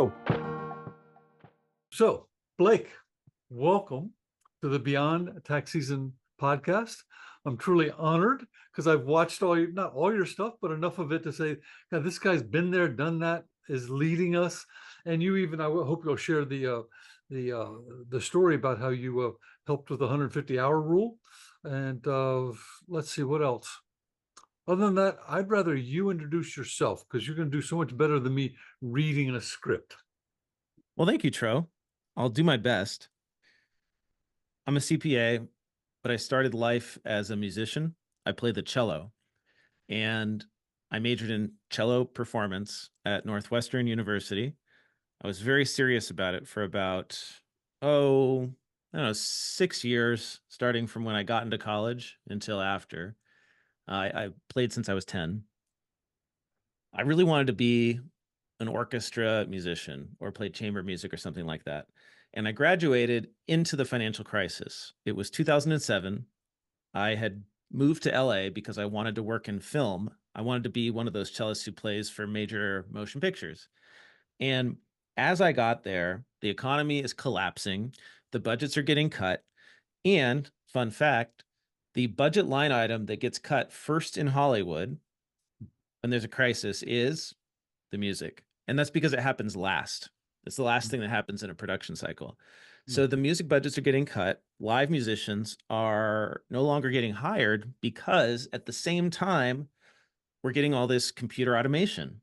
go. So, Blake, welcome to the Beyond Tax Season podcast. I'm truly honored because I've watched not all your stuff, but enough of it to say, God, this guy's been there, done that, is leading us. And you even, I hope you'll share the story about how you helped with the 150-hour rule. And let's see what else. Other than that, I'd rather you introduce yourself because you're going to do so much better than me reading a script. Well, thank you, Trow. I'll do my best. I'm a CPA, but I started life as a musician. I play the cello, and I majored in cello performance at Northwestern University. I was very serious about it for about, I don't know, 6 years, starting from when I got into college until after. I played since I was 10. I really wanted to be an orchestra musician or play chamber music or something like that. And I graduated into the financial crisis. It was 2007. I had moved to LA because I wanted to work in film. I wanted to be one of those cellists who plays for major motion pictures. And as I got there, the economy is collapsing, the budgets are getting cut. And fun fact, the budget line item that gets cut first in Hollywood when there's a crisis is the music. And that's because it happens last. It's the last thing that happens in a production cycle. So the music budgets are getting cut. Live musicians are no longer getting hired because at the same time, we're getting all this computer automation.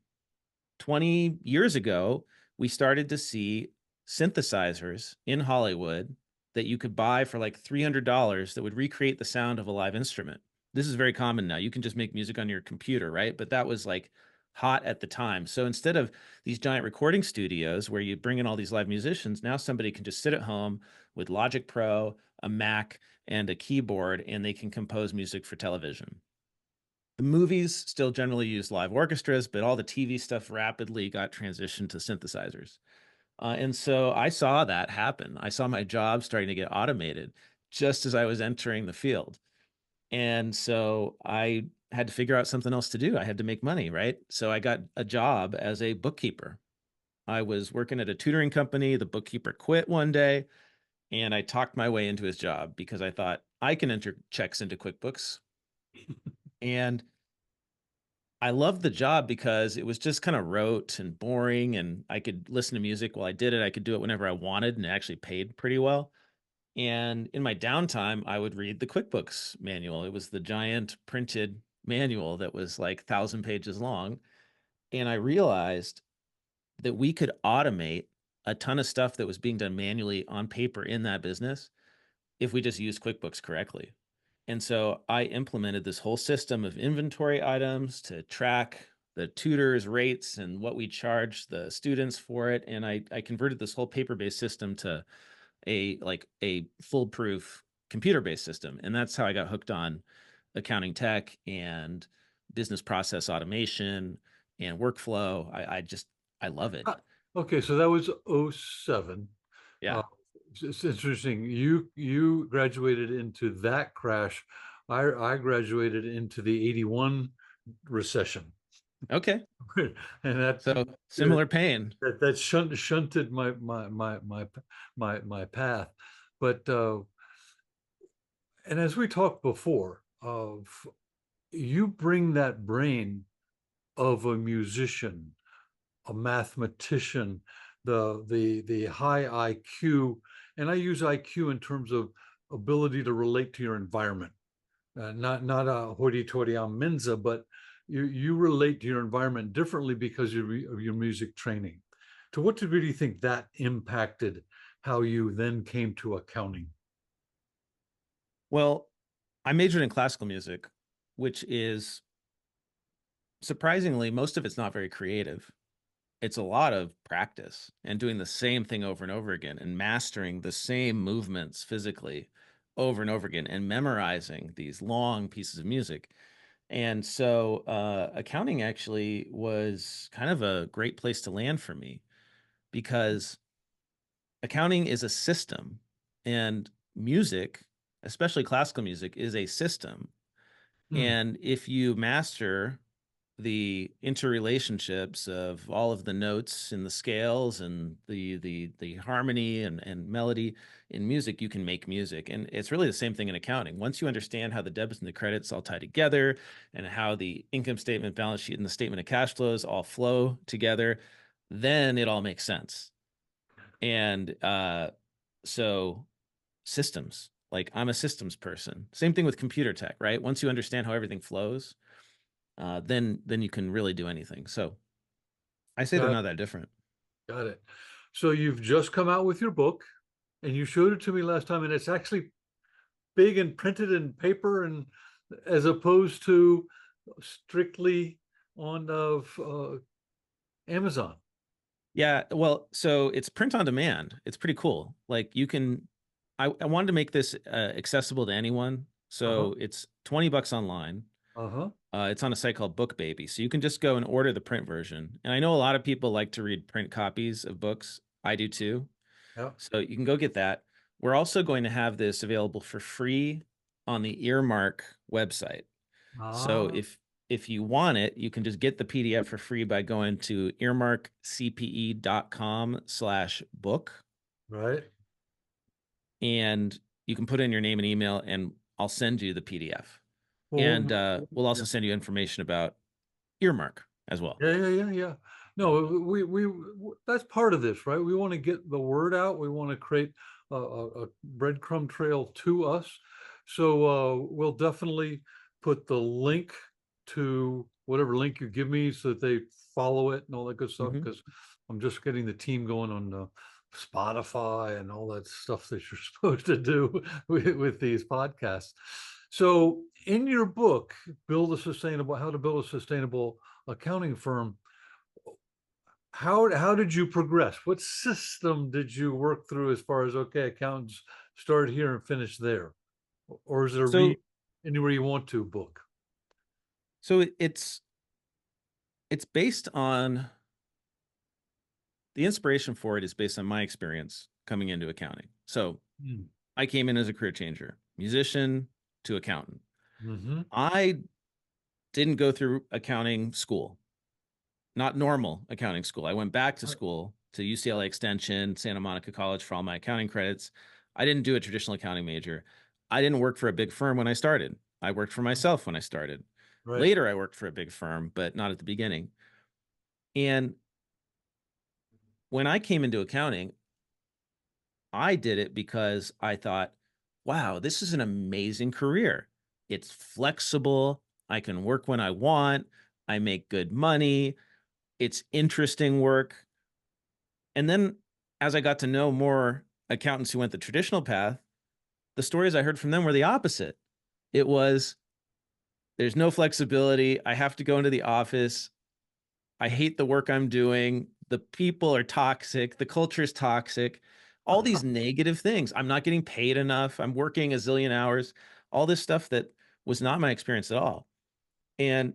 20 years ago, we started to see synthesizers in Hollywood that you could buy for like $300 that would recreate the sound of a live instrument. This is very common now. You can just make music on your computer, right? But that was like hot at the time. So instead of these giant recording studios where you bring in all these live musicians, now somebody can just sit at home with Logic Pro, a Mac, and a keyboard, and they can compose music for television. The movies still generally use live orchestras, but all the TV stuff rapidly got transitioned to synthesizers. And so I saw that happen. I saw my job starting to get automated just as I was entering the field. And so I had to figure out something else to do. I had to make money, right? So I got a job as a bookkeeper. I was working at a tutoring company. The bookkeeper quit one day, and I talked my way into his job because I thought I can enter checks into QuickBooks. And I loved the job because it was just kind of rote and boring, and I could listen to music while I did it. I could do it whenever I wanted, and it actually paid pretty well. And in my downtime, I would read the QuickBooks manual. It was the giant printed manual that was like 1,000 pages long. And I realized that we could automate a ton of stuff that was being done manually on paper in that business if we just used QuickBooks correctly. And so I implemented this whole system of inventory items to track the tutors' rates and what we charge the students for it. And I converted this whole paper-based system to a foolproof computer-based system. And that's how I got hooked on accounting tech and business process automation and workflow. I love it. Okay, so that was '07. Yeah. It's interesting. You graduated into that crash. I graduated into the '81 recession, Okay. and So similar pain. that shunted my path. But and as we talked before, of you bring that brain of a musician, a mathematician, the high IQ, and I use IQ in terms of ability to relate to your environment, not a hoity-toity Mensa, but you relate to your environment differently because of your music training. To what degree do you think that impacted how you then came to accounting? Well, I majored in classical music, which is surprisingly, most of it's not very creative. It's a lot of practice and doing the same thing over and over again and mastering the same movements physically over and over again and memorizing these long pieces of music. And so accounting actually was kind of a great place to land for me because accounting is a system and music, especially classical music, is a system. Hmm. And if you master the interrelationships of all of the notes and the scales and the harmony and melody in music, you can make music. And it's really the same thing in accounting. Once you understand how the debits and the credits all tie together and how the income statement, balance sheet, and the statement of cash flows all flow together, then it all makes sense. And so systems, like I'm a systems person. Same thing with computer tech, right? Once you understand how everything flows, then you can really do anything. So I say they're Got not that different. got it. So you've just come out with your book, and you showed it to me last time, and it's actually big and printed in paper, and as opposed to strictly on of Amazon. Yeah, well, so it's print on demand. It's pretty cool. Like you can, I wanted to make this accessible to anyone. Uh-huh. So it's $20 online. Uh-huh. It's on a site called BookBaby. So you can just go and order the print version. And I know a lot of people like to read print copies of books. I do too. Yeah. So you can go get that. We're also going to have this available for free on the Earmark website. So Ah, if you want it, you can just get the PDF for free by going to earmarkcpe.com/book, right. and you can put in your name and email, and I'll send you the PDF. Well, And we'll yeah. also send you information about Earmark as well. Yeah. No, that's part of this, right? We want to get the word out. We want to create a breadcrumb trail to us. So we'll definitely put the link to whatever link you give me so that they follow it and all that good stuff. Hmm. Because I'm just getting the team going on Spotify and all that stuff that you're supposed to do with these podcasts. So in your book, How to Build a Sustainable Accounting Firm, how did you progress? What system did you work through as far as, okay, accountants start here and finish there? Or is it a read So anywhere you want to book? it's based on the inspiration for it is based on my experience coming into accounting. So Mm. I came in as a career changer, musician to accountant. Hmm. I didn't go through accounting school, not normal accounting school. I went back to school to UCLA Extension, Santa Monica College for all my accounting credits. I didn't do a traditional accounting major. I didn't work for a big firm when I started. I worked for myself when I started. Right. Later, I worked for a big firm, but not at the beginning. And when I came into accounting, I did it because I thought, wow, this is an amazing career. It's flexible. I can work when I want. I make good money. It's interesting work. And then as I got to know more accountants who went the traditional path, the stories I heard from them were the opposite. It was, there's no flexibility. I have to go into the office. I hate the work I'm doing. The people are toxic. The culture is toxic. All these negative things. I'm not getting paid enough. I'm working a zillion hours. All this stuff that was not my experience at all. And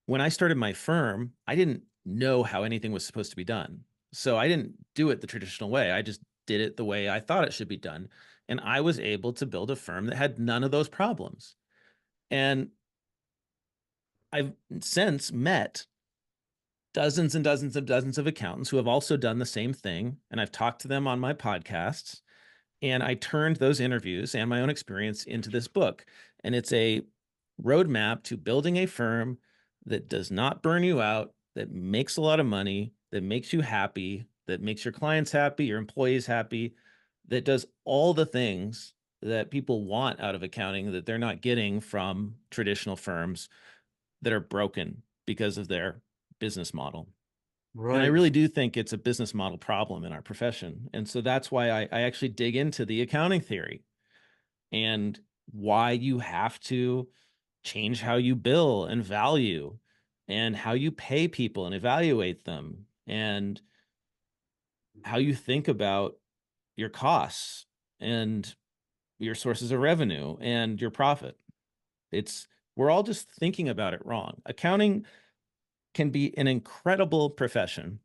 when I started my firm, I didn't know how anything was supposed to be done. So I didn't do it the traditional way. I just did it the way I thought it should be done. And I was able to build a firm that had none of those problems. And I've since met dozens and dozens and dozens of accountants who have also done the same thing. And I've talked to them on my podcasts. And I turned those interviews and my own experience into this book. And it's a roadmap to building a firm that does not burn you out, that makes a lot of money, that makes you happy, that makes your clients happy, your employees happy, that does all the things that people want out of accounting that they're not getting from traditional firms that are broken because of their business model. And I Right. really do think it's a business model problem in our profession. And so that's why I actually dig into the accounting theory and why you have to change how you bill and value and how you pay people and evaluate them and how you think about your costs and your sources of revenue and your profit. It's we're all just thinking about it wrong. Accounting can be an incredible profession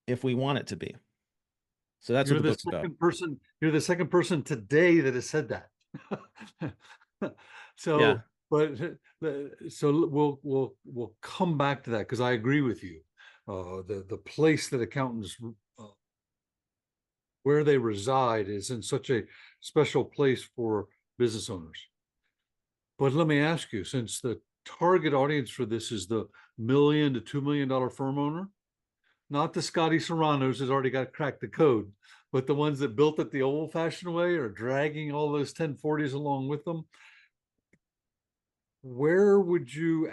if we want it to be. So that's what You're the the book's about. second person, you're the second person today that has said that. So Yeah. but so we'll come back to that because I agree with you. The place that accountants uh, where they reside is in such a special place for business owners. But let me ask you, since the target audience for this is the $1 to $2 million firm owner, not the Scotty Serranos who's already got cracked the code, but the ones that built it the old fashioned way are dragging all those 1040s along with them. Where would you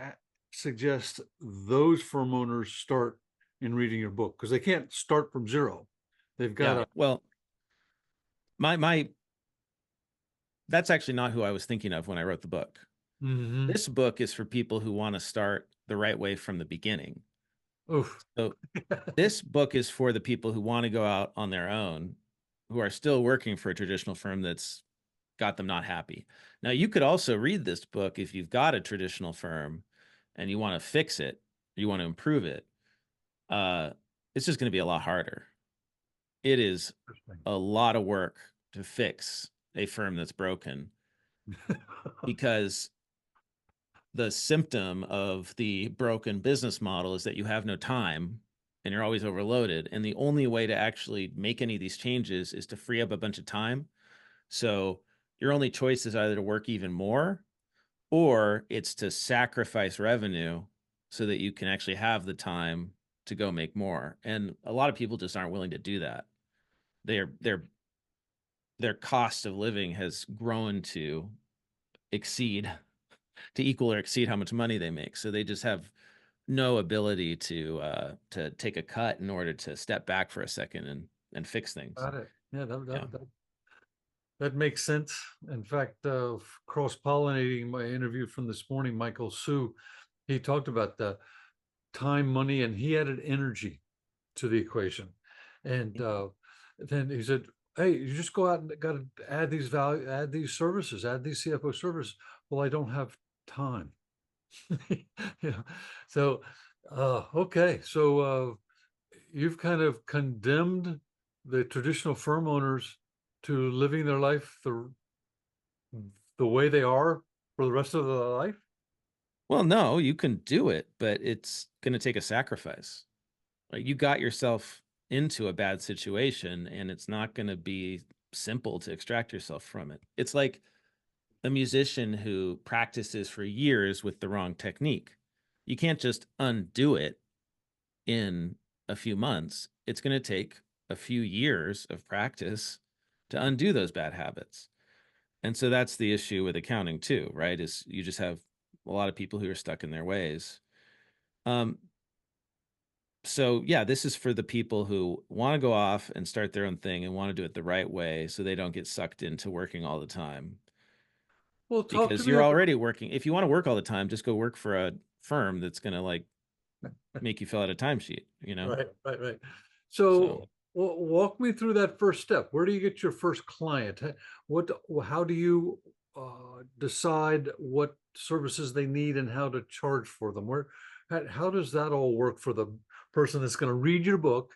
suggest those firm owners start in reading your book? Because they can't start from zero. They've got Yeah. to. Well, my that's actually not who I was thinking of when I wrote the book. Mm-hmm. This book is for people who want to start the right way from the beginning. Oof. So this book is for the people who want to go out on their own, who are still working for a traditional firm that's got them not happy. Now, you could also read this book if you've got a traditional firm and you want to fix it, you want to improve it. Uh, it's just going to be a lot harder. It is a lot of work to fix a firm that's broken because the symptom of the broken business model is that you have no time and you're always overloaded. And the only way to actually make any of these changes is to free up a bunch of time. So your only choice is either to work even more or it's to sacrifice revenue so that you can actually have the time to go make more. And a lot of people just aren't willing to do that. Their cost of living has grown to exceed to equal or exceed how much money they make. So they just have no ability to take a cut in order to step back for a second and fix things. Got it. Yeah, Yeah. that makes sense. In fact, cross-pollinating my interview from this morning, Michael Sue, he talked about the time, money, and he added energy to the equation. And then he said, "Hey, you just go out and got to add these value, add these services, add these CFO services." Well, I don't have time. Yeah. So, okay. So you've kind of condemned the traditional firm owners to living their life the way they are for the rest of their life. Well, no, you can do it, but it's going to take a sacrifice. Like you got yourself into a bad situation and it's not going to be simple to extract yourself from it. It's like a musician who practices for years with the wrong technique. You can't just undo it in a few months. It's going to take a few years of practice to undo those bad habits. And so that's the issue with accounting too, right? Is you just have a lot of people who are stuck in their ways. Um, so yeah, this is for the people who want to go off and start their own thing and want to do it the right way so they don't get sucked into working all the time. Well, talk to Because me you're about. already working. If you want to work all the time, just go work for a firm that's going to like make you fill out a timesheet, you know? Right, right, right. So So walk me through that first step. Where do you get your first client? What, how do you decide what services they need and how to charge for them? How does that all work for the person that's going to read your book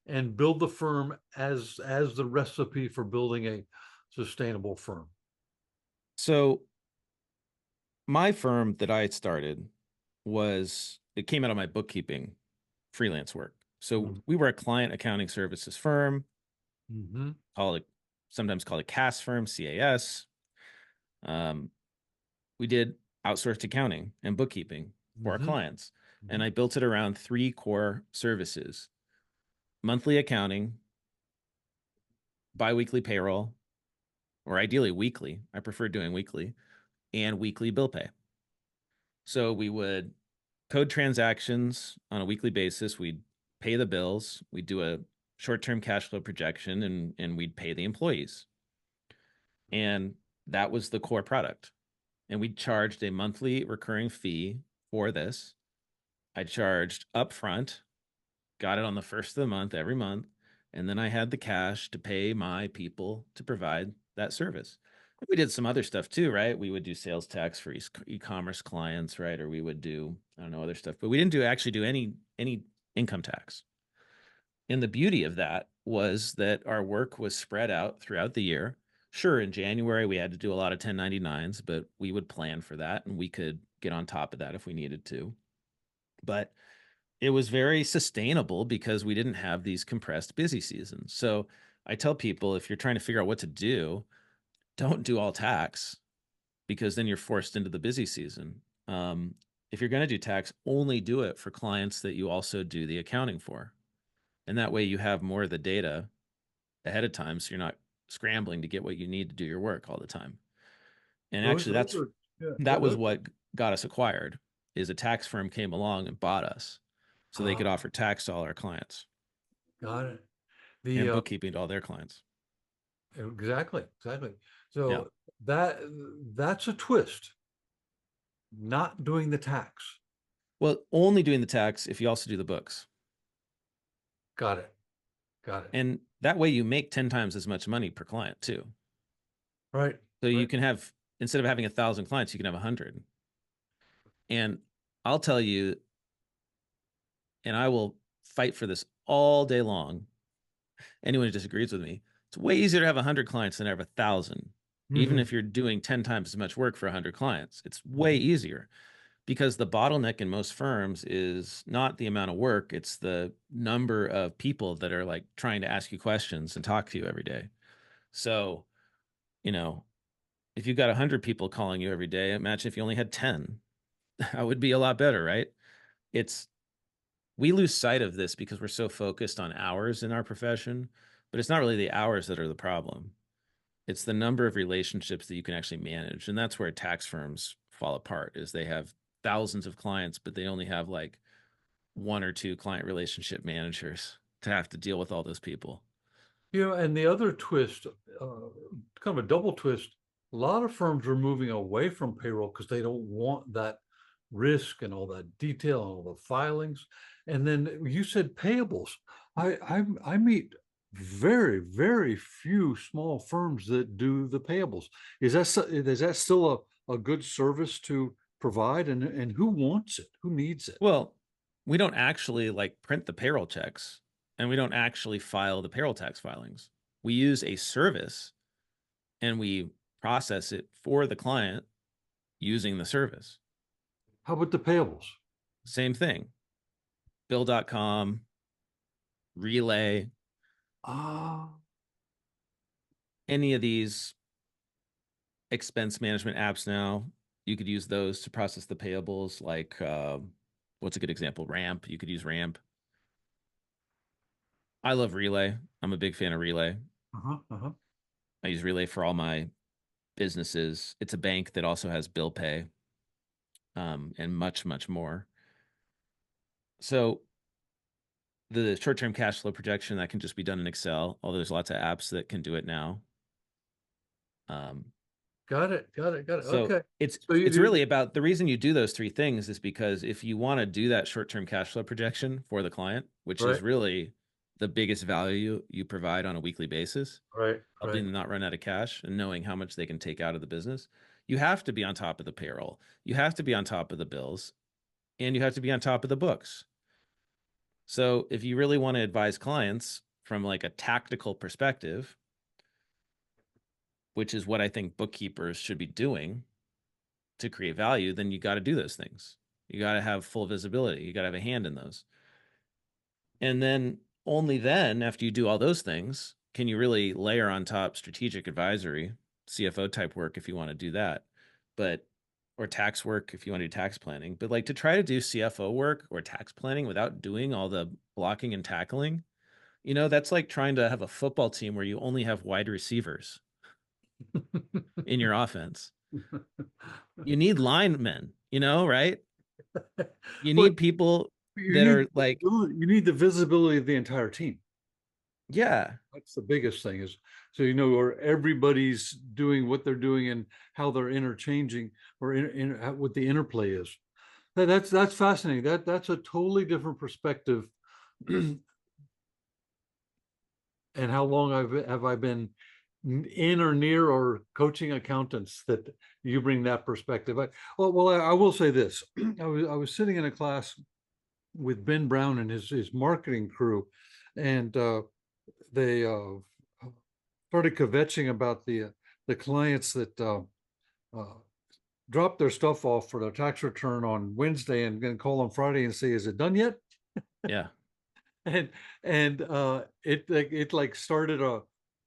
and build the firm as the recipe for building a sustainable firm? so my firm that I had started was it came out of my bookkeeping freelance work. So we were a client accounting services firm, Mm-hmm. call it sometimes called a CAS firm, CAS. Um, we did outsourced accounting and bookkeeping for our Mm-hmm. clients. And I built it around three core services: monthly accounting, biweekly payroll, or ideally weekly. I prefer doing weekly, and weekly bill pay. So we would code transactions on a weekly basis. We'd pay the bills. We'd do a short-term cash flow projection and we'd pay the employees. And that was the core product. And we charged a monthly recurring fee for this. I charged upfront, got it on the first of the month every month, and then I had the cash to pay my people to provide that service. We did some other stuff too, right? We would do sales tax for e-commerce clients, right? Or we would do, I don't know, other stuff, but we didn't actually do any income tax. And the beauty of that was that our work was spread out throughout the year. Sure, in January we had to do a lot of 1099s, but we would plan for that and we could get on top of that if we needed to. But it was very sustainable because we didn't have these compressed busy seasons. So I tell people, if you're trying to figure out what to do, don't do all tax, because then you're forced into the busy season. If you're going to do tax, only do it for clients that you also do the accounting for. And that way you have more of the data ahead of time, so you're not scrambling to get what you need to do your work all the time. And actually Those are, yeah, that was what got us acquired, is a tax firm came along and bought us so they could offer tax to all our clients got it. and The bookkeeping to all their clients. exactly, exactly. Yeah. So that that's a twist. Not doing the tax. Well, only doing the tax if you also do the books. Got it. Got it. And that way you make 10 times as much money per client too. Right. So you Right. can have, instead of having 1,000 clients, you can have 100. And I'll tell you, and I will fight for this all day long, anyone who disagrees with me, it's way easier to have 100 clients than to have 1,000. Even Mhm. if you're doing 10 times as much work for 100 clients, it's way Mhm. easier, because the bottleneck in most firms is not the amount of work, it's the number of people that are like trying to ask you questions and talk to you every day. So, you know, if you've got 100 people calling you every day, imagine if you only had 10. That would be a lot better, right? It's, we lose sight of this because we're so focused on hours in our profession, but it's not really the hours that are the problem. It's the number of relationships that you can actually manage. And that's where tax firms fall apart, is they have thousands of clients, but they only have like one or two client relationship managers to have to deal with all those people. And the other twist, kind of a double twist, a lot of firms are moving away from payroll because they don't want that risk and all that detail and all the filings. And then you said payables. I meet very, very few small firms that do the payables. Is that still a good service to provide? And who wants it? Who needs it? Well, we don't actually like print the payroll checks, and we don't actually file the payroll tax filings. We use a service and we process it for the client using the service. How about the payables? Same thing. Bill.com, Relay, Ah, any of these expense management apps now, you could use those to process the payables. Like, what's a good example? Ramp. You could use Ramp. I love Relay. I'm a big fan of Relay. uh-huh, uh-huh. I use Relay for all my businesses. It's a bank that also has bill pay, and much, much more. So the short-term cash flow projection, that can just be done in Excel, although there's lots of apps that can do it now. Um, Got it. Got it. Got it. so Okay. it's So you it's do, really about, the reason you do those three things is because if you want to do that short-term cash flow projection for the client, which is right, really the biggest value you provide on a weekly basis, right, right. helping them not run out of cash and knowing how much they can take out of the business, you have to be on top of the payroll. You have to be on top of the bills, and you have to be on top of the books. So if you really want to advise clients from like a tactical perspective, which is what I think bookkeepers should be doing to create value, then you got to do those things. You got to have full visibility. You got to have a hand in those. And then only then, after you do all those things, can you really layer on top strategic advisory, CFO type work if you want to do that. But, or tax work if you want to do tax planning. But like, to try to do CFO work or tax planning without doing all the blocking and tackling, that's like trying to have a football team where you only have wide receivers in your offense. You need linemen, right? You But need people you that need are like, you need the visibility of the entire team. yeah, That's the biggest thing is so where everybody's doing what they're doing and how they're interchanging or what the interplay is. That's fascinating. That's a totally different perspective. And how long have I been in or near or coaching accountants that you bring that perspective? I will say this. I was sitting in a class with Ben Brown and his marketing crew, and they started kvetching about the clients that uh, drop their stuff off for their tax return on Wednesday and then call on Friday and say, "Is it done yet?" Yeah. and it like started a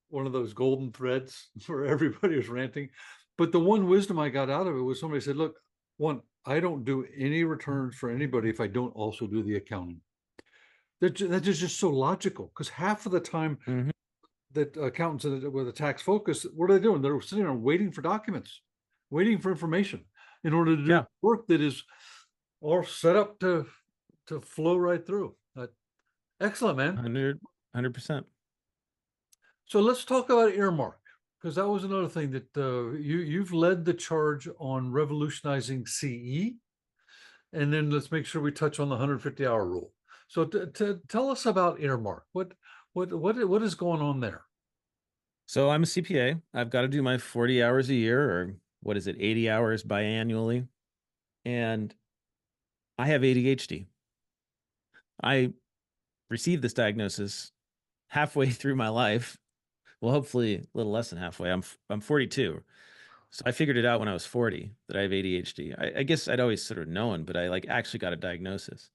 one of those golden threads where everybody was ranting. But the one wisdom I got out of it was somebody said, "Look, one, I don't do any returns for anybody if I don't also do the accounting." That is just so logical because half of the time Hmm. that accountants with a tax focus, what are they doing? They're sitting there waiting for documents, waiting for information in order to do Yeah. work that is all set up to flow right through. Excellent, man. 100%. So let's talk about Earmark because that was another thing that you've led the charge on revolutionizing CE, and then let's make sure we touch on the 150-hour rule. So tell us about Earmark. What is going on there? So I'm a CPA. I've got to do my 40 hours a year, or what is it, 80 hours biannually. And I have ADHD. I received this diagnosis halfway through my life. Well, hopefully a little less than halfway. I'm 42. So I figured it out when I was 40 that I have ADHD. I guess I'd always sort of known, but I like actually got a diagnosis.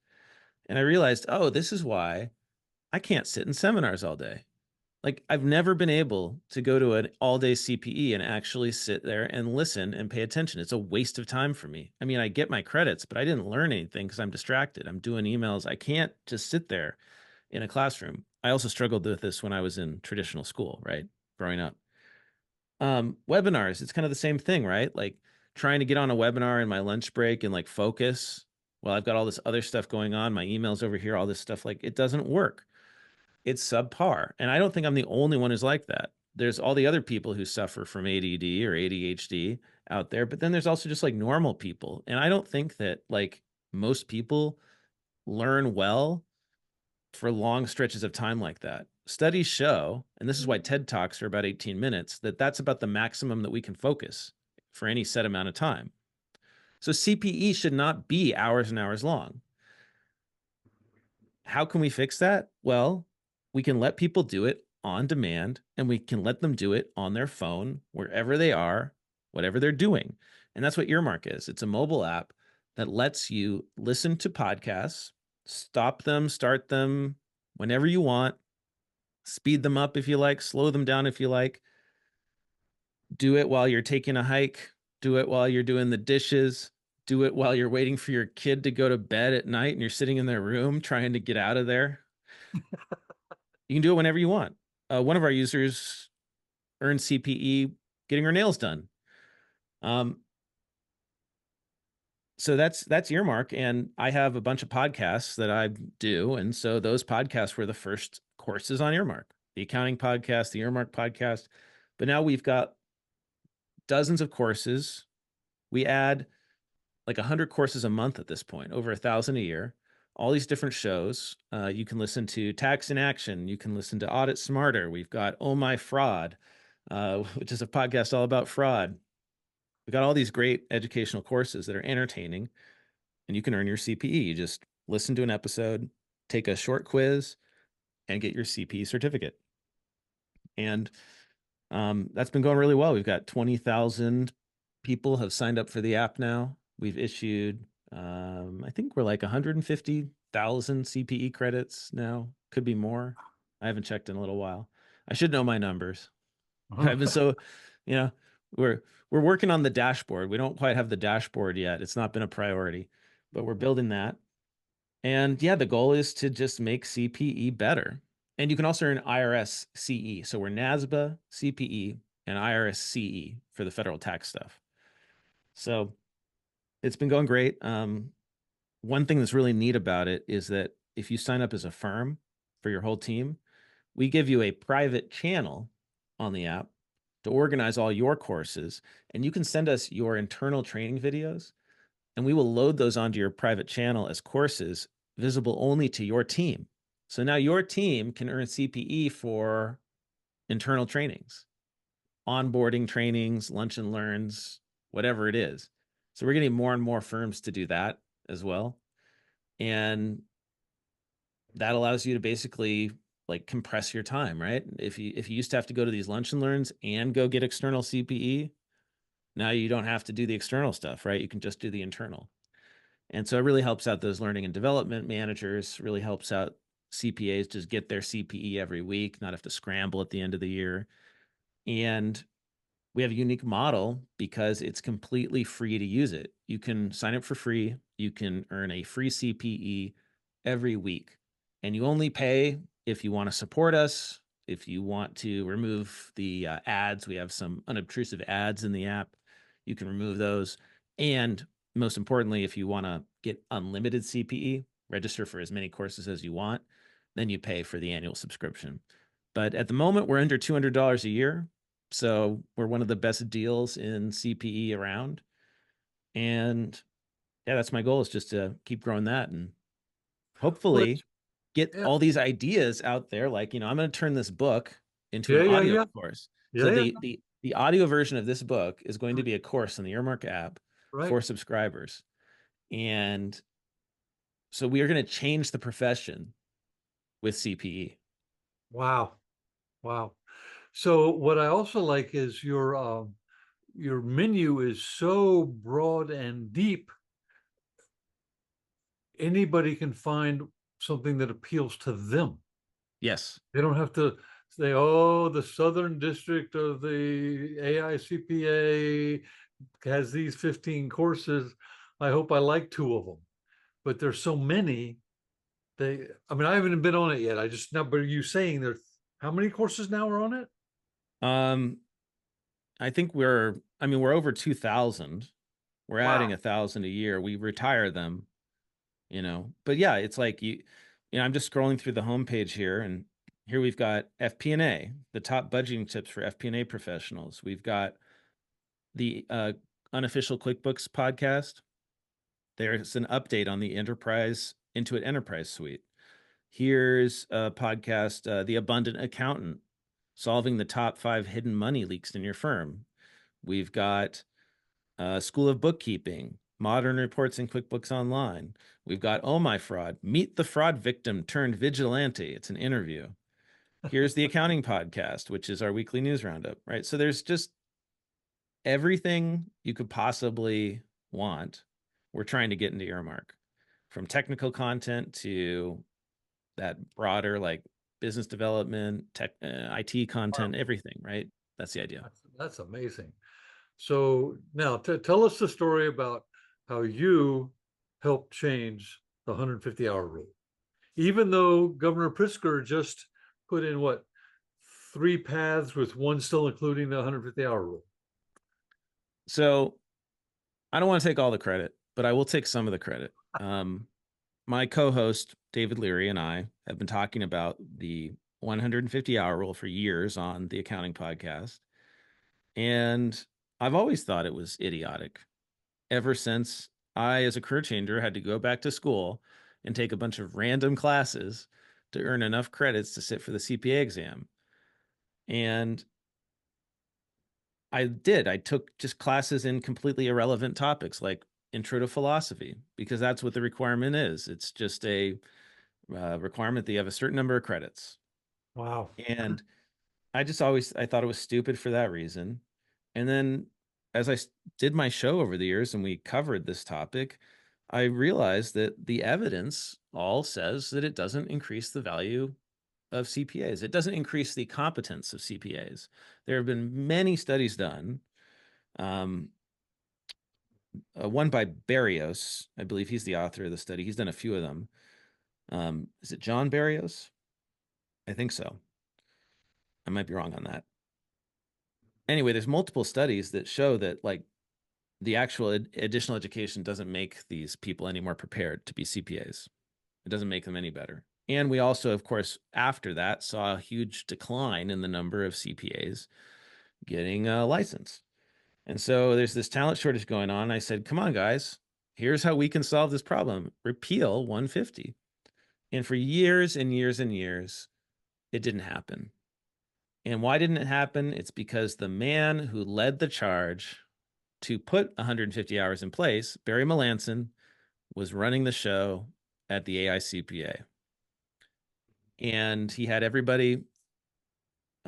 And I realized, oh, this is why I can't sit in seminars all day. Like I've never been able to go to an all-day CPE and actually sit there and listen and pay attention. It's a waste of time for me. I mean, I get my credits, but I didn't learn anything because I'm distracted. I'm doing emails. I can't just sit there in a classroom. I also struggled with this when I was in traditional school, right? Growing up. Webinars, it's kind of the same thing, right? Like trying to get on a webinar in my lunch break and like focus. Well, I've got all this other stuff going on, my emails over here, all this stuff, like it doesn't work. It's subpar. And I don't think I'm the only one who's like that. There's all the other people who suffer from ADD or ADHD out there, but then there's also just like normal people. And I don't think that like most people learn well for long stretches of time like that. Studies show, and this is why TED Talks are about 18 minutes, that that's about the maximum that we can focus for any set amount of time. So CPE should not be hours and hours long. How can we fix that? Well, we can let people do it on demand and we can let them do it on their phone, wherever they are, whatever they're doing. And that's what Earmark is. It's a mobile app that lets you listen to podcasts, stop them, start them whenever you want, speed them up if you like, slow them down if you like, do it while you're taking a hike, do it while you're doing the dishes, do it while you're waiting for your kid to go to bed at night and you're sitting in their room trying to get out of there. You can do it whenever you want. One of our users earned CPE getting her nails done. Um, so that's Earmark, and I have a bunch of podcasts that I do, and so those podcasts were the first courses on Earmark, the accounting podcast, the Earmark podcast. But now we've got dozens of courses. We add like 100 courses a month at this point, over 1,000 a year. All these different shows. You can listen to Tax in Action. You can listen to Audit Smarter. We've got Oh My Fraud, which is a podcast all about fraud. We've got all these great educational courses that are entertaining, and you can earn your CPE. You just listen to an episode, take a short quiz, and get your CPE certificate. And that's been going really well. We've got 20,000 people have signed up for the app now. We've issued, I think we're like 150,000 CPE credits now. Could be more. I haven't checked in a little while. I should know my numbers. I've been so, you know, we're we're working on the dashboard. We don't quite have the dashboard yet. It's not been a priority, but we're building that. And yeah, the goal is to just make CPE better. And you can also earn IRS CE. So we're NASBA, CPE, and IRS CE for the federal tax stuff. So it's been going great. One thing that's really neat about it is that if you sign up as a firm for your whole team, we give you a private channel on the app to organize all your courses. And you can send us your internal training videos, and we will load those onto your private channel as courses visible only to your team. So now your team can earn CPE for internal trainings, onboarding trainings, lunch and learns, whatever it is. So we're getting more and more firms to do that as well. And that allows you to basically like compress your time, right? If you used to have to go to these lunch and learns and go get external CPE, now you don't have to do the external stuff, right? You can just do the internal. And so it really helps out those learning and development managers, really helps out CPAs just get their CPE every week, not have to scramble at the end of the year. And we have a unique model because it's completely free to use it. You can sign up for free. You can earn a free CPE every week. And you only pay if you want to support us, if you want to remove the ads. We have some unobtrusive ads in the app. You can remove those. And most importantly, if you want to get unlimited CPE, register for as many courses as you want, then you pay for the annual subscription. But at the moment, we're under $200 a year. So we're one of the best deals in CPE around. And yeah, that's my goal, is just to keep growing that and Well, hopefully get yeah, all these ideas out there. Like, I'm going to turn this book into an yeah, yeah, audio yeah, course. So yeah, yeah. the audio version of this book is going to be a course in the Earmark app Right. for subscribers. And so we are going to change the profession with CPE. Wow. Wow. So what I also like is your menu is so broad and deep. Anybody can find something that appeals to them. Yes. They don't have to say, "Oh, the Southern District of the AICPA has these 15 courses. I hope I like two of them." But there's so many. I mean, I haven't been on it yet. I just now, but are you saying there's how many courses now are on it? Um, I think we're over 2,000. We're adding Wow. 1,000 a year. We retire them, but yeah, it's like I'm just scrolling through the homepage here, and here we've got FP&A, the top budgeting tips for FP&A professionals. We've got the unofficial QuickBooks podcast. There's an update on the Intuit Enterprise Suite. Here's a podcast, The Abundant Accountant, solving the top 5 hidden money leaks in your firm. We've got School of Bookkeeping, Modern Reports in QuickBooks Online. We've got Oh My Fraud, Meet the Fraud Victim Turned Vigilante. It's an interview. Here's the Accounting Podcast, which is our weekly news roundup, right? So there's just everything you could possibly want. We're trying to get into Earmark, from technical content to that broader, like business development, tech, IT content, everything, right? That's the idea. That's amazing. So now tell us the story about how you helped change the 150-hour rule. Even though Governor Pritzker just put in what, 3 paths with one still including the 150-hour rule. So I don't want to take all the credit, but I will take some of the credit. My co-host David Leary and I have been talking about the 150-hour rule for years on the Accounting Podcast, and I've always thought it was idiotic. Ever since I, as a career changer, had to go back to school and take a bunch of random classes to earn enough credits to sit for the CPA exam, and I did. I took just classes in completely irrelevant topics like intro to philosophy, because that's what the requirement is. It's just a requirement that you have a certain number of credits. Wow. And I thought it was stupid for that reason. And then as did my show over the years and we covered this topic, I realized that the evidence all says that it doesn't increase the value of CPAs. It doesn't increase the competence of CPAs. There have been many studies done. Um, One by Barrios, I believe he's the author of the study. He's done a few of them. Is it John Barrios? I think so. I might be wrong on that. Anyway, there's multiple studies that show that like the actual additional education doesn't make these people any more prepared to be CPAs. It doesn't make them any better. And we also, of course, after that, saw a huge decline in the number of CPAs getting a license. And so there's this talent shortage going on. I said, come on, guys, here's how we can solve this problem. Repeal 150. And for years and years and years, it didn't happen. And why didn't it happen? It's because the man who led the charge to put 150 hours in place, Barry Melanson, was running the show at the AICPA. and he had everybody.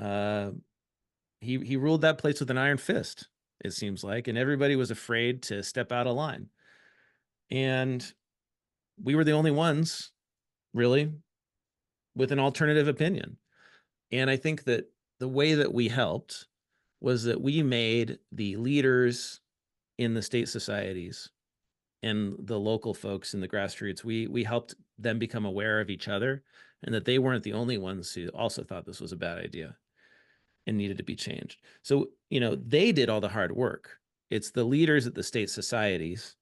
Uh, he ruled that place with an iron fist. It seems like, and everybody was afraid to step out of line. And we were the only ones, really, with an alternative opinion. And I think that the way that we helped was that we made the leaders in the state societies and the local folks in the grassroots, we helped them become aware of each other, and that they weren't the only ones who also thought this was a bad idea and needed to be changed. So, they did all the hard work. It's the leaders at the state societies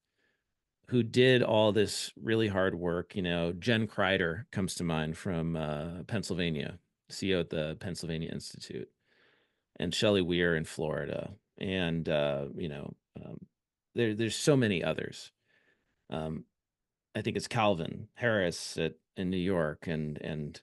who did all this really hard work. Jen Kreider comes to mind from Pennsylvania, CEO at the Pennsylvania Institute, and Shelley Weir in Florida. And, there's so many others. Um, I think it's Calvin Harris in New York, and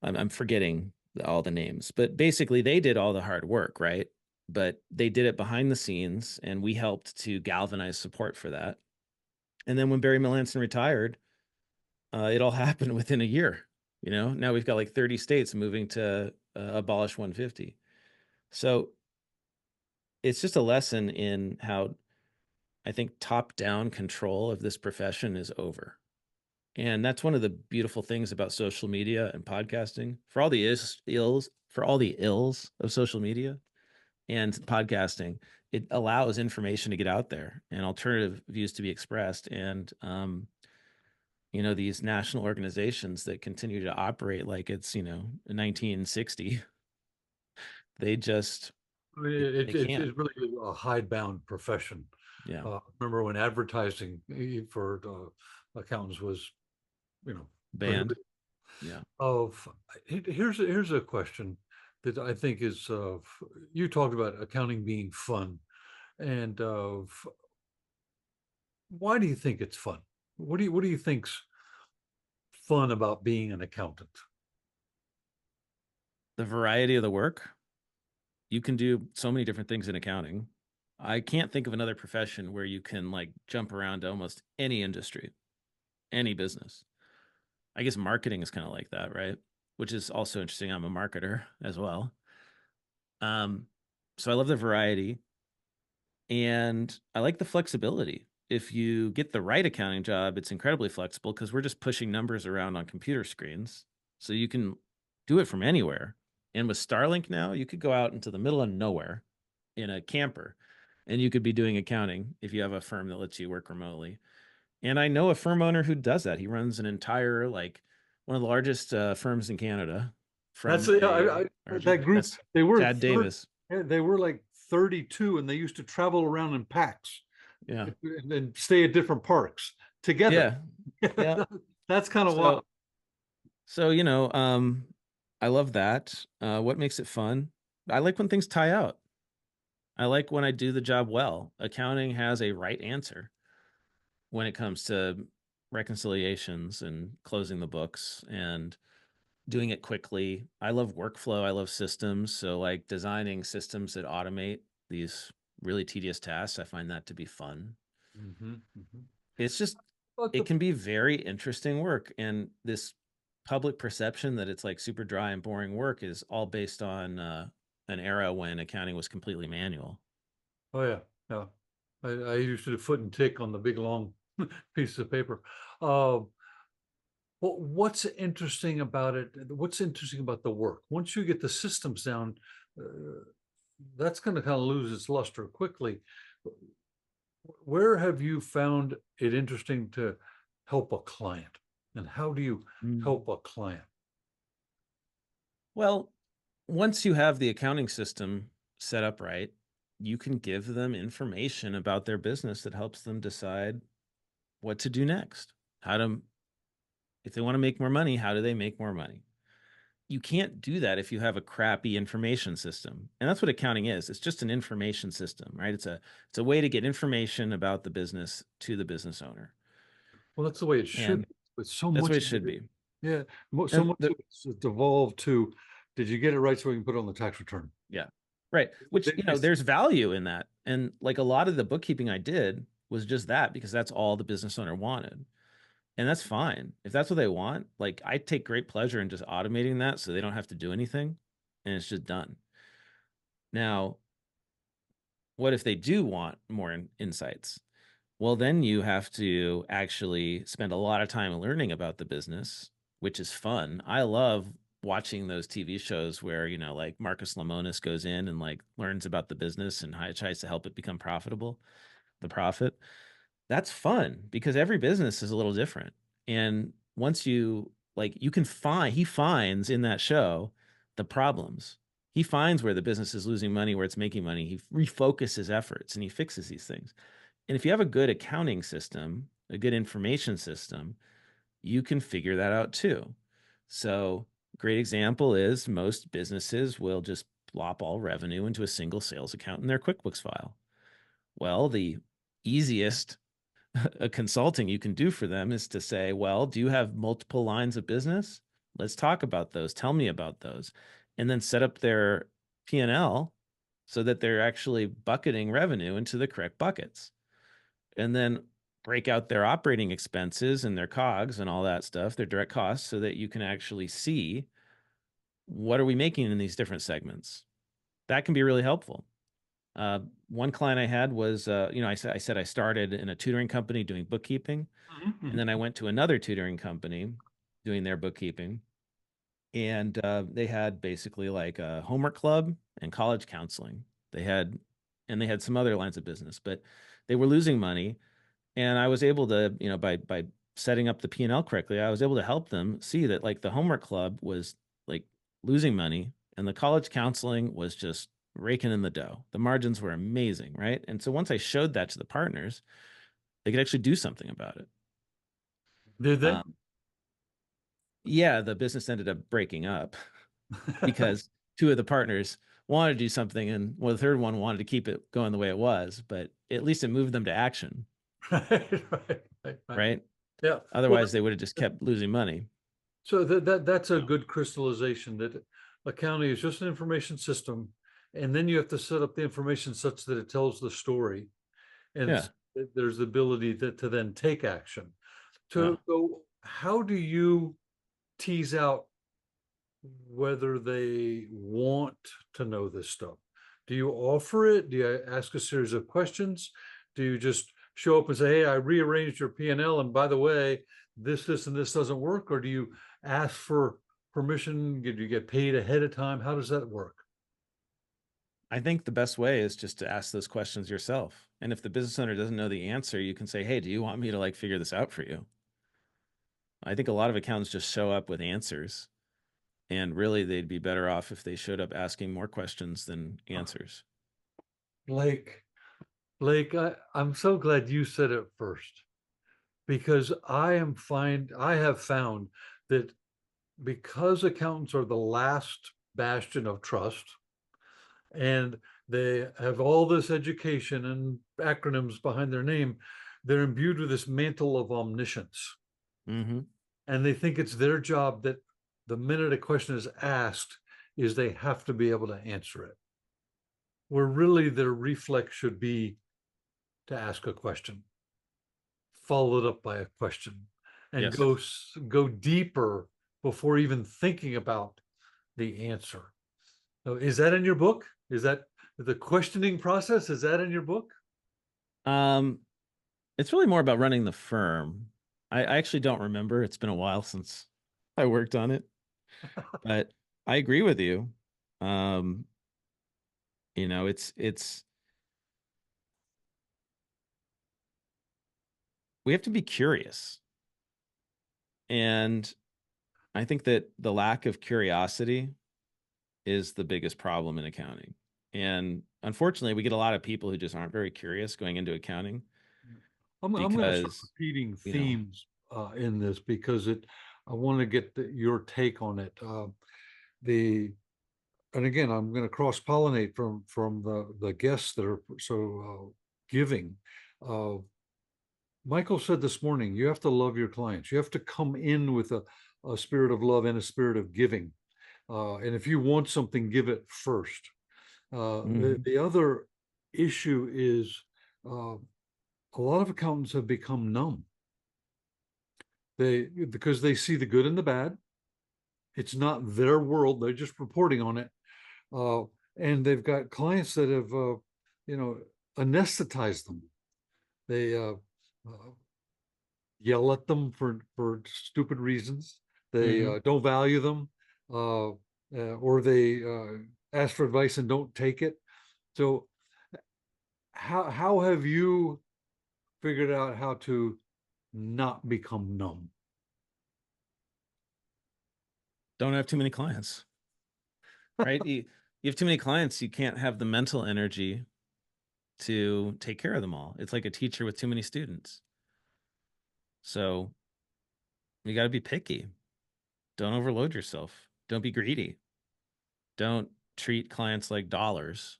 I'm forgetting all the names, but basically they did all the hard work, right? But they did it behind the scenes, and we helped to galvanize support for that. And then when Barry Melanson retired, it all happened within a year. Now we've got like 30 states moving to abolish 150. So it's just a lesson in how I think top-down control of this profession is over. And that's one of the beautiful things about social media and podcasting. For all the ills of social media and podcasting, it allows information to get out there and alternative views to be expressed. And these national organizations that continue to operate like it's 1960, they just I mean, they it's can't. really a hidebound profession. Yeah, Remember when advertising for accountants was, banned. prohibited? Yeah. Of here's a question that I think is you talked about accounting being fun, and why do you think it's fun? What do you think's fun about being an accountant? The variety of the work. You can do so many different things in accounting. I can't think of another profession where you can like jump around to almost any industry, any business. I guess marketing is kind of like that, right? Which is also interesting. I'm a marketer as well. Um, so I love the variety, and I like the flexibility. If you get the right accounting job, it's incredibly flexible because we're just pushing numbers around on computer screens. So you can do it from anywhere. And with Starlink now, you could go out into the middle of nowhere in a camper, and you could be doing accounting if you have a firm that lets you work remotely. And I know a firm owner who does that. He runs an entire, like, one of the largest firms in Canada That's from a that group. that's They were Tad Davis. they were like 32, and they used to travel around in packs Yeah. and stay at different parks together. Yeah. Yeah. That's kind of wild. So I love that. What makes it fun? I like when things tie out. I like when I do the job well. Accounting has a right answer when it comes to reconciliations and closing the books and doing it quickly. I love workflow. I love systems. So, like, designing systems that automate these really tedious tasks, I find that to be fun. Mhm, mhm. It's just, But it can be very interesting work. And this public perception that it's like super dry and boring work is all based on an era when accounting was completely manual. oh yeah, yeah. I used to do foot and tick on the big long piece of paper. Uh, what's interesting about it? What's interesting about the work? Once you get the systems down, uh, that's going to kind of lose its luster quickly. Where have you found it interesting to help a client? And how do you Mm. help a client? Well, once you have the accounting system set up right, you can give them information about their business that helps them decide what to do next. How to, if they want to make more money, how do they make more money? You can't do that if you have a crappy information system. And that's what accounting is. It's just an information system, right? It's a way to get information about the business to the business owner. Well, that's the way it should And be. But so that's what much it of should it, be. yeah, so And much of it's devolved to, did you get it right so we can put it on the tax return? yeah. Right. Which, It's, there's value in that. And like a lot of the bookkeeping I did was just that because that's all the business owner wanted. And that's fine. If that's what they want, like I take great pleasure in just automating that so they don't have to do anything and it's just done. Now, what if they do want more insights? Well, then you have to actually spend a lot of time learning about the business, which is fun. I love watching those TV shows where, like Marcus Lemonis goes in and like learns about the business and how tries to help it become profitable, the profit. That's fun because every business is a little different. And once you like, you can find, he finds in that show the problems. He finds where the business is losing money, where it's making money. He refocuses efforts and he fixes these things. And if you have a good accounting system, a good information system, you can figure that out too. So, great example is most businesses will just plop all revenue into a single sales account in their QuickBooks file. Well, the easiest consulting you can do for them is to say, well, do you have multiple lines of business? Let's talk about those. Tell me about those. And then set up their P&L so that they're actually bucketing revenue into the correct buckets. And then break out their operating expenses and their COGS and all that stuff, their direct costs, so that you can actually see what are we making in these different segments. That can be really helpful. One client I had was, I said I started in a tutoring company doing bookkeeping, and then I went to another tutoring company doing their bookkeeping, and they had basically like a homework club and college counseling. They had some other lines of business, but they were losing money, and I was able to, by setting up the P&L correctly, I was able to help them see that like the homework club was like losing money and the college counseling was just raking in the dough. The margins were amazing, right? And so once I showed that to the partners, they could actually do something about it. Did they? Um, yeah, the business ended up breaking up because two of the partners wanted to do something, and well, the third one wanted to keep it going the way it was, but at least it moved them to action, Right. right? Yeah. Well, Otherwise, they would have just kept losing money. so that's a good crystallization that accounting is just an information system, and then you have to set up the information such that it tells the story, and Yeah. there's the ability to then take action. Yeah. So how do you tease out whether they want to know this stuff? Do you offer it? Do you ask a series of questions? Do you just show up and say, hey, I rearranged your P&L, and by the way, this, and this doesn't work? Or do you ask for permission? Do you get paid ahead of time? How does that work? I think the best way is just to ask those questions yourself. And if the business owner doesn't know the answer, you can say, hey, do you want me to like figure this out for you? I think a lot of accountants just show up with answers. And really, they'd be better off if they showed up asking more questions than answers. Blake, Blake, I'm so glad you said it first, because I have found that because accountants are the last bastion of trust, and they have all this education and acronyms behind their name, they're imbued with this mantle of omniscience. Mm-hmm. And they think it's their job that the minute a question is asked, is they have to be able to answer it. Where really their reflex should be to ask a question, followed up by a question, and Yes. go deeper before even thinking about the answer. So is that in your book? Is that the questioning process? Is that in your book? Um, it's really more about running the firm. I actually don't remember. It's been a while since I worked on it, but I agree with you. Um, it's we have to be curious. And I think that the lack of curiosity is the biggest problem in accounting. And unfortunately, we get a lot of people who just aren't very curious going into accounting I'm going to start because, repeating you know, themes in this because I want to get your take on it. The and again, I'm going to cross pollinate from the guests that are so giving. Uh, Michael said this morning, you have to love your clients. You have to come in with a spirit of love and a spirit of giving. And if you want something, give it first. mhm. The other issue is a lot of accountants have become numb. because they see the good and the bad. It's not their world; they're just reporting on it. Uh, and they've got clients that have, you know, anesthetized them. They uh, yell at them for stupid reasons. They Hmm. don't value them, or they ask for advice and don't take it. So, how have you figured out how to not become numb? Don't have too many clients, right? You have too many clients, you can't have the mental energy to take care of them all. It's like a teacher with too many students. So you got to be picky. Don't overload yourself. Don't be greedy. Don't treat clients like dollars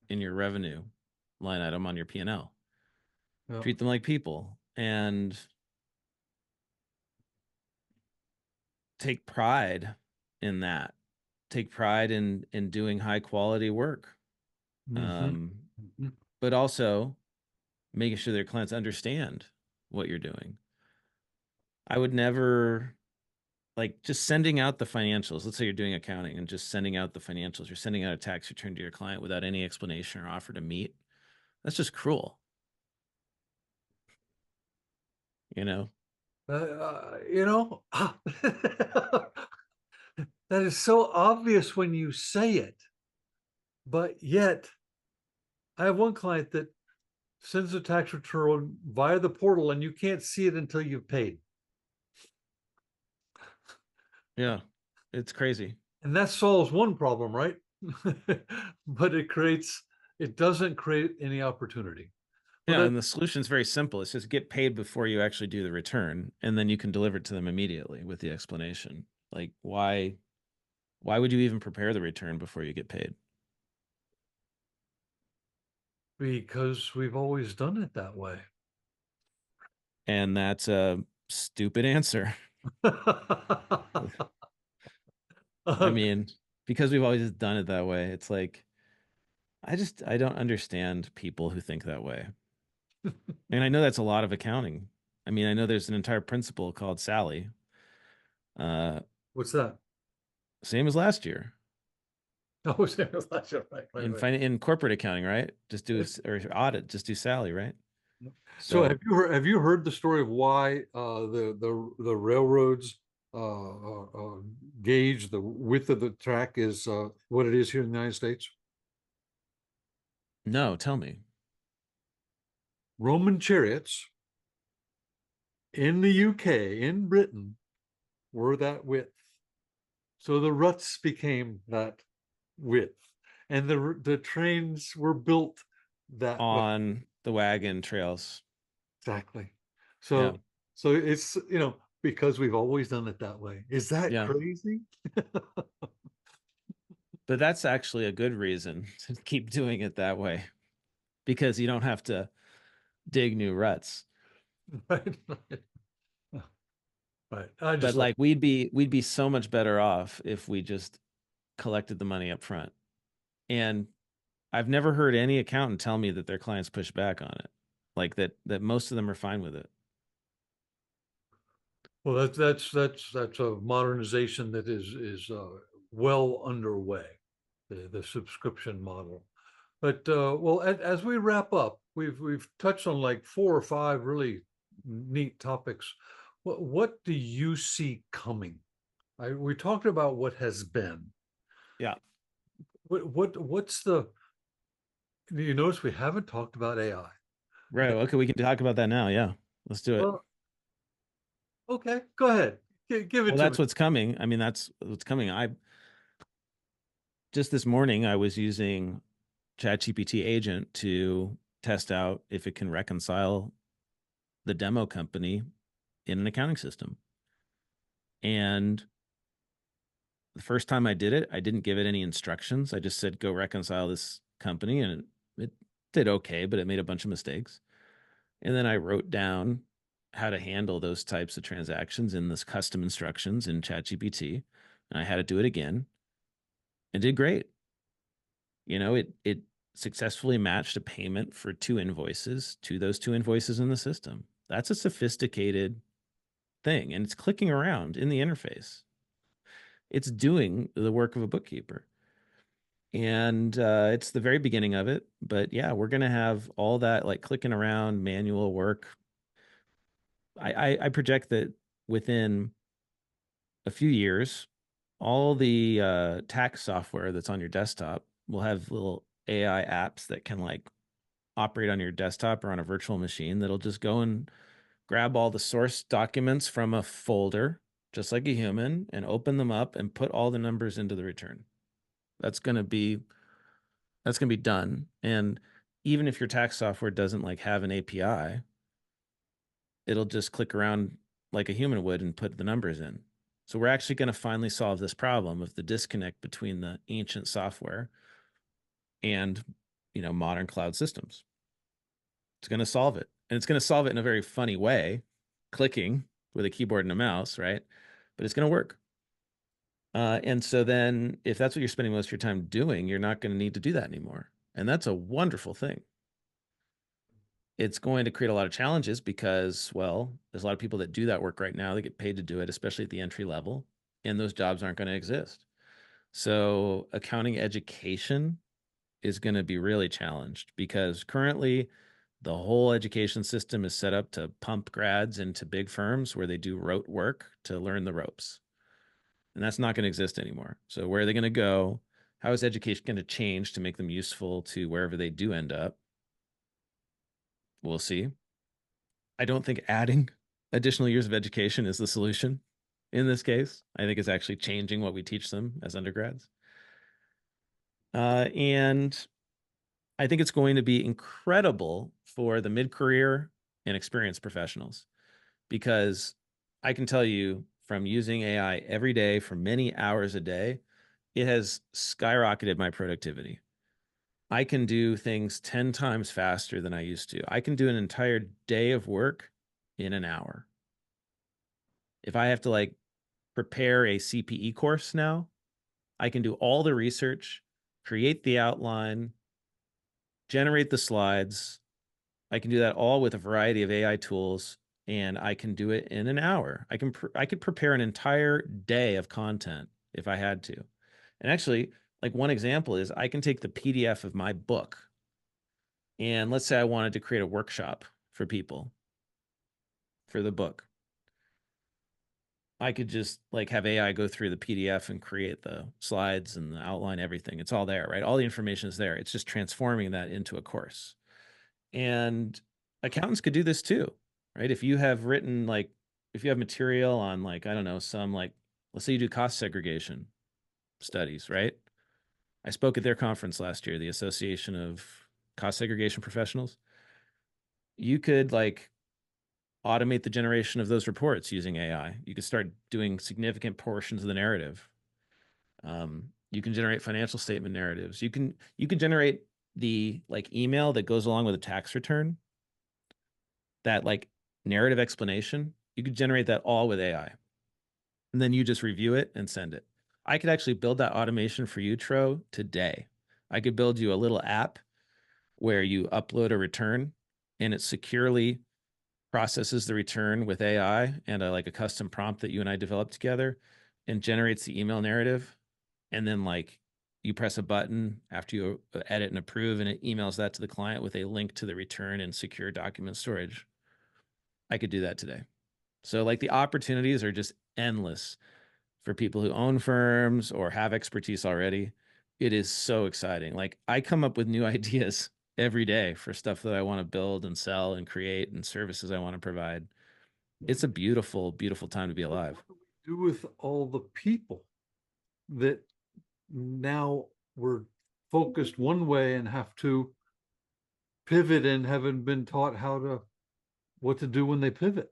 in your revenue line item on your P&L. Yeah. Treat them like people and take pride in that. Take pride in doing high quality work. Mm-hmm. Um, Mm-hmm. but also making sure their clients understand what you're doing. I would never like just sending out the financials. Let's say you're doing accounting and just sending out the financials. You're sending out a tax return to your client without any explanation or offer to meet. That's just cruel, you know? You know, that is so obvious when you say it, but yet I have one client that sends a tax return via the portal and you can't see it until you've paid. Yeah. It's crazy. And that solves one problem, right? But it doesn't create any opportunity. Well, Yeah, that and the solution is very simple. It's just get paid before you actually do the return, and then you can deliver it to them immediately with the explanation. Like why would you even prepare the return before you get paid? because we've always done it that way. And that's a stupid answer. I Uh, mean, because we've always done it that way. It's like I don't understand people who think that way. And I know that's a lot of accounting. I mean, I know there's an entire principle called Sally. Uh, What's that? same as last year Oh, right, right, right. in corporate accounting, right? Just do or audit, just do Sally, right? So So have you heard the story of why the railroads gauge the width of the track is what it is here in the United States? no, tell me. Roman chariots in the UK, in Britain, were that width. So the ruts became that width, and the trains were built that way. On the wagon trails. Exactly. Yeah. So it's, because we've always done it that way. Is that Yeah. crazy? But that's actually a good reason to keep doing it that way because you don't have to dig new ruts. Right. Right. I But just like, like we'd be so much better off if we just collected the money up front. And I've never heard any accountant tell me that their clients push back on it. Like that most of them are fine with it. well, that's a modernization that is well underway, the subscription model. But well, as we wrap up, we've touched on like four or five really neat topics. What do you see coming? We talked about what has been. Yeah. What's the? You notice we haven't talked about AI. Right. Okay, we can talk about that now. Yeah. Let's do it. Well, okay, go ahead. Give it Well, to me. that's what's coming. I mean, that's what's coming. I just this morning I was using ChatGPT agent to test out if it can reconcile the demo company in an accounting system. And the first time I did it, I didn't give it any instructions. I just said, go reconcile this company. And it did okay, but it made a bunch of mistakes. And then I wrote down how to handle those types of transactions in this custom instructions in ChatGPT. And I had to do it again and did great. It successfully matched a payment for two invoices to those two invoices in the system. That's a sophisticated thing, and it's clicking around in the interface. It's doing the work of a bookkeeper. And it's the very beginning of it. But yeah, we're going to have all that like clicking around manual work. I project that within a few years, all the tax software that's on your desktop will have little AI apps that can like operate on your desktop or on a virtual machine that'll just go and grab all the source documents from a folder, just like a human, and open them up and put all the numbers into the return. That's going to be done. And even if your tax software doesn't like have an API, it'll just click around like a human would and put the numbers in. So we're actually going to finally solve this problem of the disconnect between the ancient software and, modern cloud systems. It's going to solve it. And it's going to solve it in a very funny way, clicking with a keyboard and a mouse, right? But it's going to work. And so then if that's what you're spending most of your time doing, you're not going to need to do that anymore. And that's a wonderful thing. It's going to create a lot of challenges because, well, there's a lot of people that do that work right now. They get paid to do it, especially at the entry level, and those jobs aren't going to exist. So accounting education is going to be really challenged because currently the whole education system is set up to pump grads into big firms where they do rote work to learn the ropes. And that's not going to exist anymore. So where are they going to go? How is education going to change to make them useful to wherever they do end up? We'll see. I don't think adding additional years of education is the solution in this case. I think it's actually changing what we teach them as undergrads. And I think it's going to be incredible for the mid-career and experienced professionals because I can tell you from using AI every day for many hours a day, it has skyrocketed my productivity. I can do things 10 times faster than I used to. I can do an entire day of work in an hour. If I have to like prepare a CPE course now, I can do all the research, create the outline, generate the slides. I can do that all with a variety of AI tools, and I can do it in an hour. I could prepare an entire day of content if I had to. And actually, like one example is I can take the PDF of my book, and let's say I wanted to create a workshop for people for the book. I could just like have AI go through the PDF and create the slides and the outline, everything. It's all there, right? All the information is there. It's just transforming that into a course. And accountants could do this too, right? If you have written like, if you have material on like, I don't know, some like, let's say you do cost segregation studies, right? I spoke at their conference last year, the Association of Cost Segregation Professionals. You could like automate the generation of those reports using AI. You could start doing significant portions of the narrative. You can generate financial statement narratives. You can generate the like email that goes along with a tax return, that like narrative explanation. You could generate that all with AI. And then you just review it and send it. I could actually build that automation for you, Trow, today. I could build you a little app where you upload a return and it securely processes the return with AI and like a custom prompt that you and I developed together and generates the email narrative. And then like you press a button after you edit and approve, and it emails that to the client with a link to the return and secure document storage. I could do that today. So like the opportunities are just endless for people who own firms or have expertise already. It is so exciting. Like I come up with new ideas every day for stuff that I want to build and sell and create and services I want to provide. It's a beautiful, beautiful time to be But alive. what do we do with all the people that now we're focused one way and have to pivot and haven't been taught what to do when they pivot?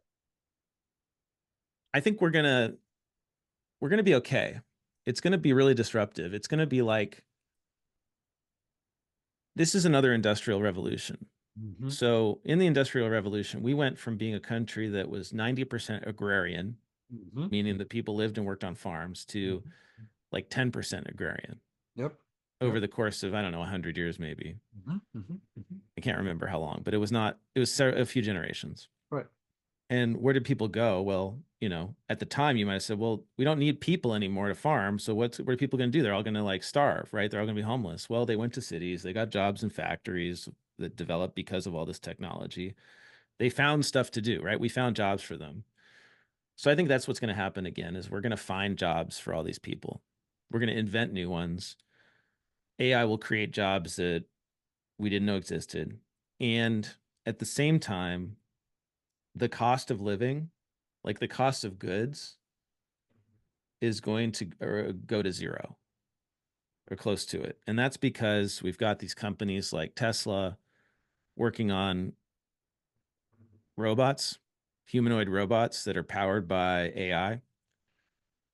I think we're gonna be okay. It's gonna be really disruptive. It's gonna be like this is another industrial revolution. Mm-hmm, So in the industrial revolution, we went from being a country that was 90% agrarian, mm-hmm, meaning that people lived and worked on farms, to mm-hmm. like 10% agrarian Yep, over yep. the course of, I don't know, 100 years maybe. Mm-hmm, mm-hmm, mm-hmm. I can't remember how long, but it was not, it was a few generations. Right. And where did people go? Well, at the time you might have said, well, we don't need people anymore to farm. So what are people going to do? They're all going to like starve, right? They're all going to be homeless. Well, they went to cities, they got jobs in factories that developed because of all this technology. They found stuff to do, right? We found jobs for them. So I think that's what's going to happen again is we're going to find jobs for all these people. We're going to invent new ones. AI will create jobs that we didn't know existed. And at the same time, the cost of living, like the cost of goods, is going to go to zero or close to it. And that's because we've got these companies like Tesla working on robots, humanoid robots that are powered by AI.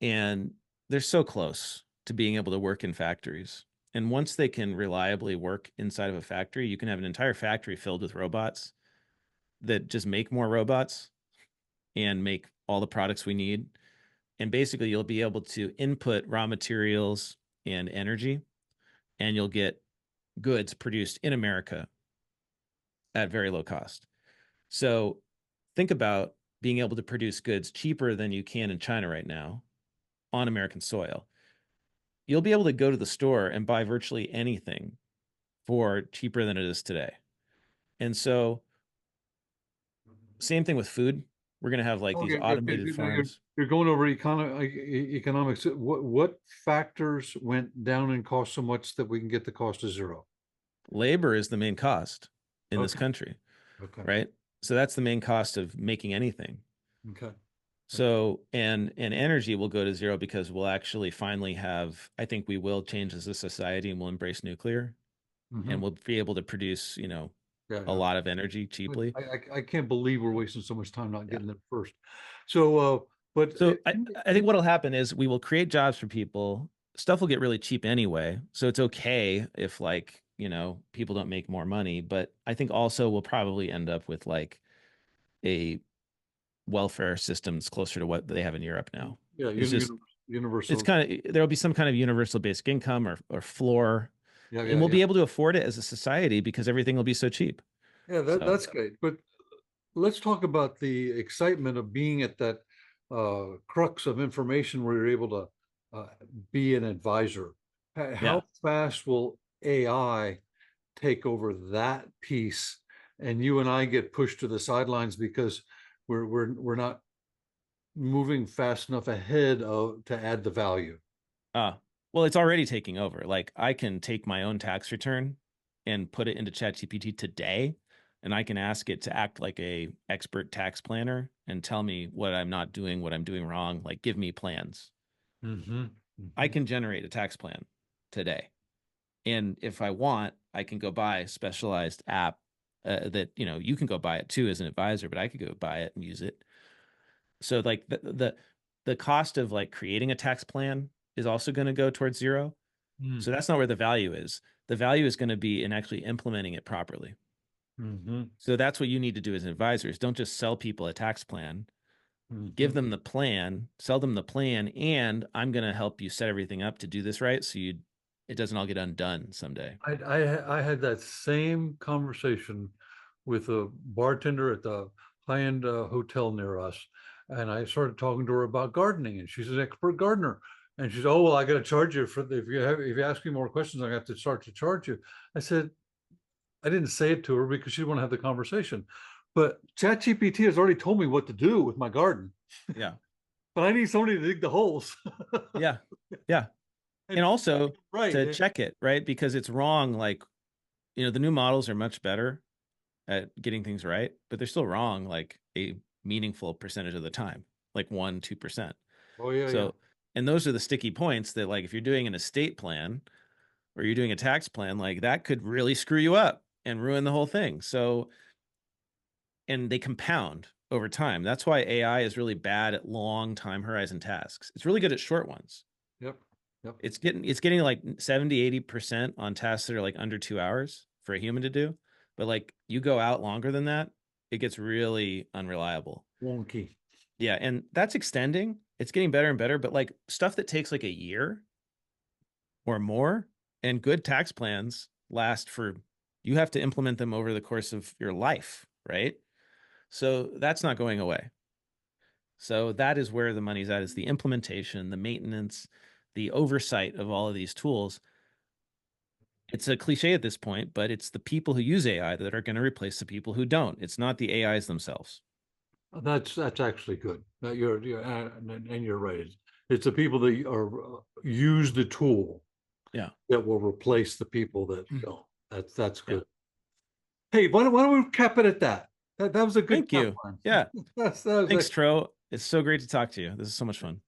And they're so close to being able to work in factories. And once they can reliably work inside of a factory, you can have an entire factory filled with robots that just make more robots and make all the products we need. And basically, you'll be able to input raw materials and energy, and you'll get goods produced in America at very low cost. So think about being able to produce goods cheaper than you can in China right now on American soil. You'll be able to go to the store and buy virtually anything for cheaper than it is today. And so, same thing with food. We're going to have like these Okay, okay, automated farms. you're going over economics. What factors went down in cost so much that we can get the cost to zero? Labor is the main cost in this Okay, country, okay, right? So that's the main cost of making anything. okay, okay. So and energy will go to zero because we'll actually finally have, I think we will change as a society and we'll embrace nuclear and Hmm. we'll be able to produce, Yeah, a yeah. lot of energy But cheaply. I can't believe we're wasting so much time not Yeah. getting there first. So, but So I think what'll happen is we will create jobs for people. Stuff will get really cheap anyway. So it's okay if like, people don't make more money, but I think also we'll probably end up with like a welfare system that's closer to what they have in Europe now. yeah, It's just it's universal. kind of there'll be some kind of universal basic income or floor, Yeah, and yeah, we'll yeah, be able to afford it as a society because everything will be so cheap. yeah. So That's great. But let's talk about the excitement of being at that crux of information where you're able to uh, be an advisor. yeah. How fast will AI take over that piece, and you and I get pushed to the sidelines because we're not moving fast enough ahead of to add the value. Uh, well, it's already taking over. Like I can take my own tax return and put it into ChatGPT today, and I can ask it to act like a expert tax planner and tell me what I'm not doing, what I'm doing wrong, like give me plans. Mm-hmm. I Mm-hmm. can generate a tax plan today. And if I want, I can go buy a specialized app that, you can go buy it too as an advisor, but I could go buy it and use it. So like the cost of like creating a tax plan is also going to go towards zero. Mm. So that's not where the value is. The value is going to be in actually implementing it properly. Mm-hmm. So that's what you need to do as an advisor is don't just sell people a tax plan, Mm-hmm. give them the plan, sell them the plan, and I'm going to help you set everything up to do this right so it doesn't all get undone someday. I had that same conversation with a bartender at the high-end hotel near us, and I started talking to her about gardening, and she's an expert gardener. And she's, oh well, I got to charge you for if you ask me more questions, I have to start to charge you. I said I didn't say it to her because she didn't want to have the conversation, but ChatGPT has already told me what to do with my garden, Yeah. but I need somebody to dig the holes. Yeah. Yeah. And And also right, to check it, right? Because it's wrong. Like, the new models are much better at getting things right, but they're still wrong like a meaningful percentage of the time, like 1-2%. oh yeah, yeah, So, and those are the sticky points that like if you're doing an estate plan or you're doing a tax plan, like that could really screw you up and ruin the whole thing. So, and they compound over time. That's why AI is really bad at long time horizon tasks. It's really good at short ones. yep, yep. It's getting like 70-80% on tasks that are like under 2 hours for a human to do. But like you go out longer than that, it gets really unreliable. Wonky. Yeah, and that's extending. It's getting better and better, but like stuff that takes like a year or more and good tax plans last for you have to implement them over the course of your life, right? So that's not going away. So that is where the money's at, is the implementation, the maintenance, the oversight of all of these tools. It's a cliche at this point, but it's the people who use AI that are going to replace the people who don't. It's not the AIs themselves. That's actually good. You're and you're right. It's the people that are use the tool Yeah. that will replace the people that don't. That's Yeah. good. Hey, why don't we cap it at that? That was a good Thank cap you. line. Yeah. That was Thanks, excellent. Tro. It's so great to talk to you. This is so much fun.